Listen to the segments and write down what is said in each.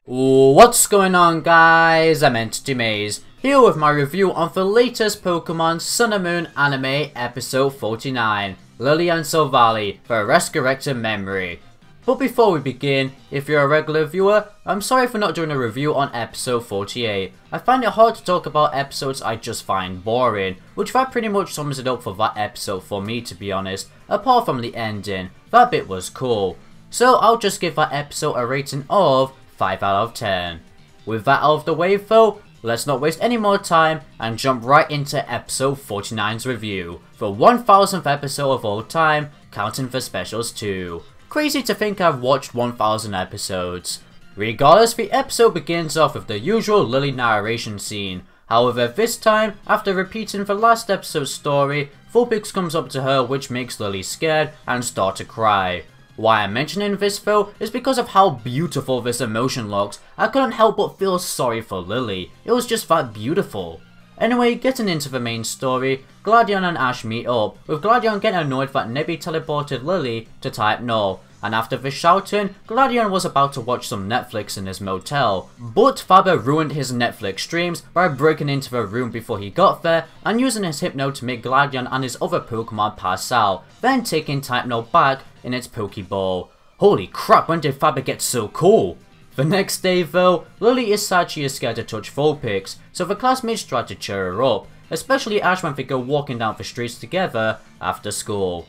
What's going on, guys? I'm Entity Maze, here with my review on the latest Pokemon Sun and Moon anime episode 49, Lillie and Silvally for a Resurrected memory. But before we begin, if you're a regular viewer, I'm sorry for not doing a review on episode 48. I find it hard to talk about episodes I just find boring, which that pretty much sums it up for that episode for me, to be honest, apart from the ending. That bit was cool. So I'll just give that episode a rating of 5 out of 10. With that out of the way though, let's not waste any more time and jump right into episode 49's review, the 1000th episode of all time, counting the specials too. Crazy to think I've watched 1000 episodes. Regardless, the episode begins off with the usual Lillie narration scene. However, this time, after repeating the last episode's story, Vulpix comes up to her, which makes Lillie scared and start to cry. Why I'm mentioning this though is because of how beautiful this emotion looks. I couldn't help but feel sorry for Lillie. It was just that beautiful. Anyway, getting into the main story, Gladion and Ash meet up, with Gladion getting annoyed that Nebby teleported Lillie to type no. And after the shouting, Gladion was about to watch some Netflix in his motel, but Faber ruined his Netflix streams by breaking into the room before he got there and using his Hypno to make Gladion and his other Pokemon pass out, then taking Type No back in its Pokeball. Holy crap, when did Faber get so cool? The next day though, Lillie is sad she is scared to touch Vulpix, so the classmates try to cheer her up, especially Ash when they go walking down the streets together after school.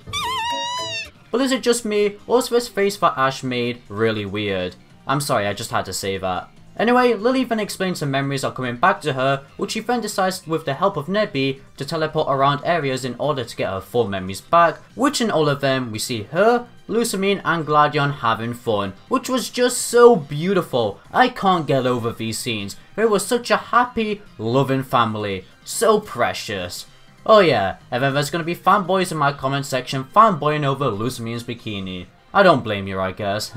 But is it just me, or is this face that Ash made really weird? I'm sorry, I just had to say that. Anyway, Lillie then explains her memories are coming back to her, which she then decides with the help of Nebby to teleport around areas in order to get her full memories back, which in all of them we see her, Lusamine and Gladion having fun, which was just so beautiful. I can't get over these scenes. They were such a happy, loving family. So precious. Oh yeah, and then there's gonna be fanboys in my comment section fanboying over Lusamine's bikini. I don't blame you, I guess.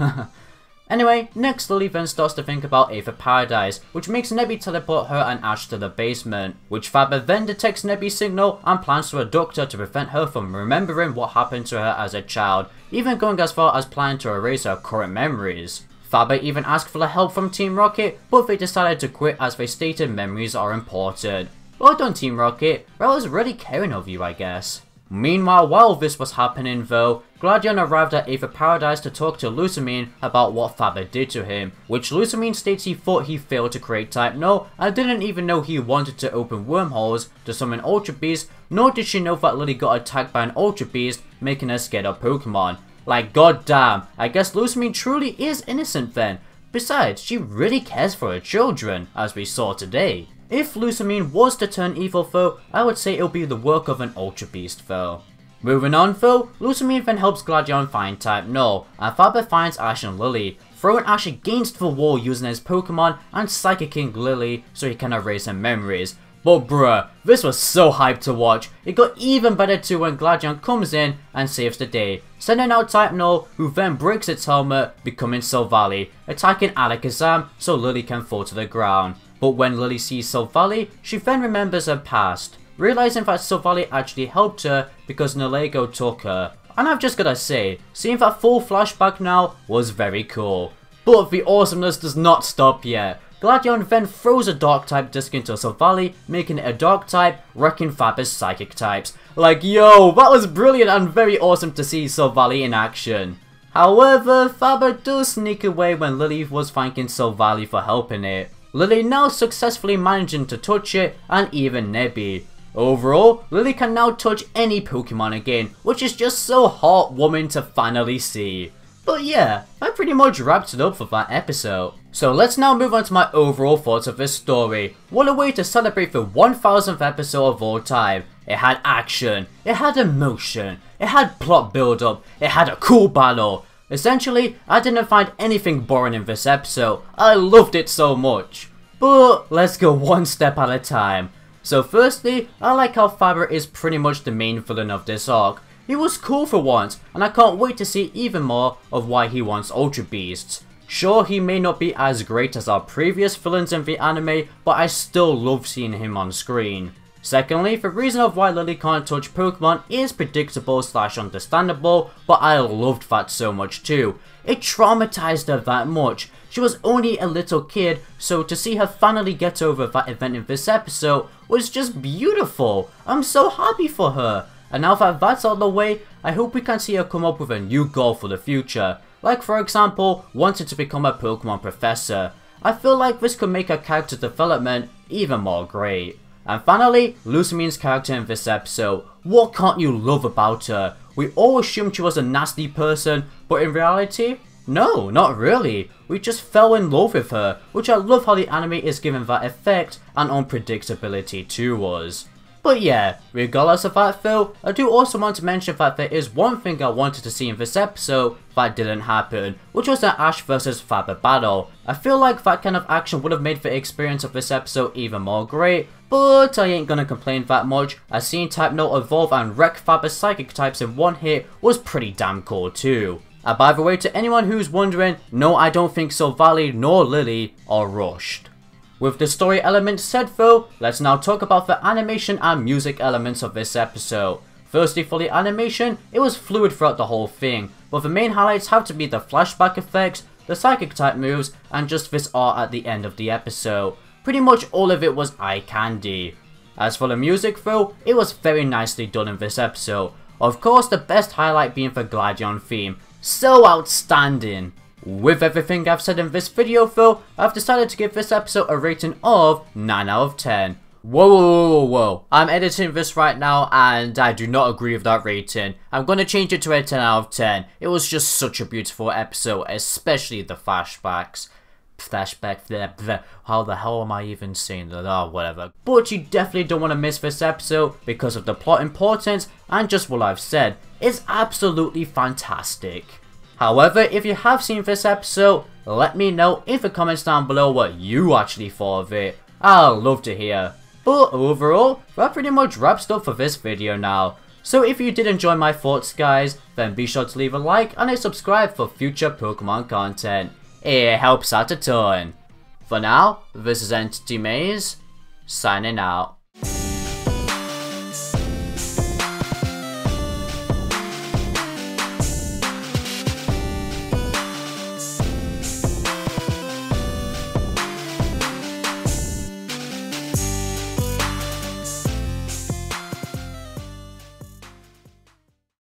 Anyway, next Lillie then starts to think about Aether Paradise, which makes Nebby teleport her and Ash to the basement, which Faber then detects Nebby's signal and plans to abduct her to prevent her from remembering what happened to her as a child, even going as far as planning to erase her current memories. Faber even asked for the help from Team Rocket, but they decided to quit as they stated memories are important. Well done, Team Rocket, I was really caring of you, I guess. Meanwhile, while this was happening though, Gladion arrived at Aether Paradise to talk to Lusamine about what Faber did to him, which Lusamine states he thought he failed to create Type No and didn't even know he wanted to open wormholes to summon Ultra Beast, nor did she know that Lillie got attacked by an Ultra Beast, making her scared of Pokemon. Like goddamn, I guess Lusamine truly is innocent then. Besides, she really cares for her children, as we saw today. If Lusamine was to turn evil though, I would say it'll be the work of an Ultra Beast though. Moving on though, Lusamine then helps Gladion find Type No, and Faber finds Ash and Lillie, throwing Ash against the wall using his Pokemon and Psychicking Lillie so he can erase her memories. But bruh, this was so hyped to watch. It got even better too when Gladion comes in and saves the day, sending out Type No, who then breaks its helmet, becoming Silvally, attacking Alakazam so Lillie can fall to the ground. But when Lillie sees Silvally, she then remembers her past, realizing that Silvally actually helped her because Nalego took her. And I've just gotta say, seeing that full flashback now was very cool. But the awesomeness does not stop yet. Gladion then throws a Dark type disc into Silvally, making it a Dark type, wrecking Faber's Psychic types. Like yo, that was brilliant and very awesome to see Silvally in action. However, Faber does sneak away when Lillie was thanking Silvally for helping it. Lillie now successfully managing to touch it, and even Nebby. Overall, Lillie can now touch any Pokemon again, which is just so heartwarming to finally see. But yeah, that pretty much wraps it up for that episode. So let's now move on to my overall thoughts of this story. What a way to celebrate the 1000th episode of all time. It had action, it had emotion, it had plot build up, it had a cool battle. Essentially, I didn't find anything boring in this episode. I loved it so much. But let's go one step at a time. So firstly, I like how Faber is pretty much the main villain of this arc. He was cool for once, and I can't wait to see even more of why he wants Ultra Beasts. Sure, he may not be as great as our previous villains in the anime, but I still love seeing him on screen. Secondly, the reason of why Lilie can't touch Pokemon is predictable / understandable, but I loved that so much too. It traumatized her that much. She was only a little kid, so to see her finally get over that event in this episode was just beautiful. I'm so happy for her. And now that that's out of the way, I hope we can see her come up with a new goal for the future. Like for example, wanting to become a Pokemon professor. I feel like this could make her character development even more great. And finally, Lusamine's character in this episode. What can't you love about her? We all assumed she was a nasty person, but in reality, no, not really. We just fell in love with her, which I love how the anime is giving that effect and unpredictability to us. But yeah, regardless of that though, I do also want to mention that there is one thing I wanted to see in this episode that didn't happen, which was an Ash vs Faber battle. I feel like that kind of action would have made the experience of this episode even more great, but I ain't gonna complain that much, as seeing Type Note evolve and wreck Faber's psychic types in one hit was pretty damn cool too. And by the way, to anyone who's wondering, no, I don't think Silvally nor Lilie are rushed. With the story elements said though, let's now talk about the animation and music elements of this episode. Firstly, for the animation, it was fluid throughout the whole thing, but the main highlights have to be the flashback effects, the psychic type moves, and just this art at the end of the episode. Pretty much all of it was eye candy. As for the music though, it was very nicely done in this episode. Of course, the best highlight being the Gladion theme. So outstanding! With everything I've said in this video though, I've decided to give this episode a rating of 9 out of 10. Whoa. I'm editing this right now and I do not agree with that rating. I'm gonna change it to a 10 out of 10. It was just such a beautiful episode, especially the flashbacks. How the hell am I even saying that? Oh, whatever. But you definitely don't want to miss this episode because of the plot importance and just what I've said. It's absolutely fantastic. However, if you have seen this episode, let me know in the comments down below what you actually thought of it. I'll love to hear. But overall, that pretty much wraps up for this video now. So if you did enjoy my thoughts guys, then be sure to leave a like and a subscribe for future Pokemon content. It helps out a ton. For now, this is Entity Maze, signing out.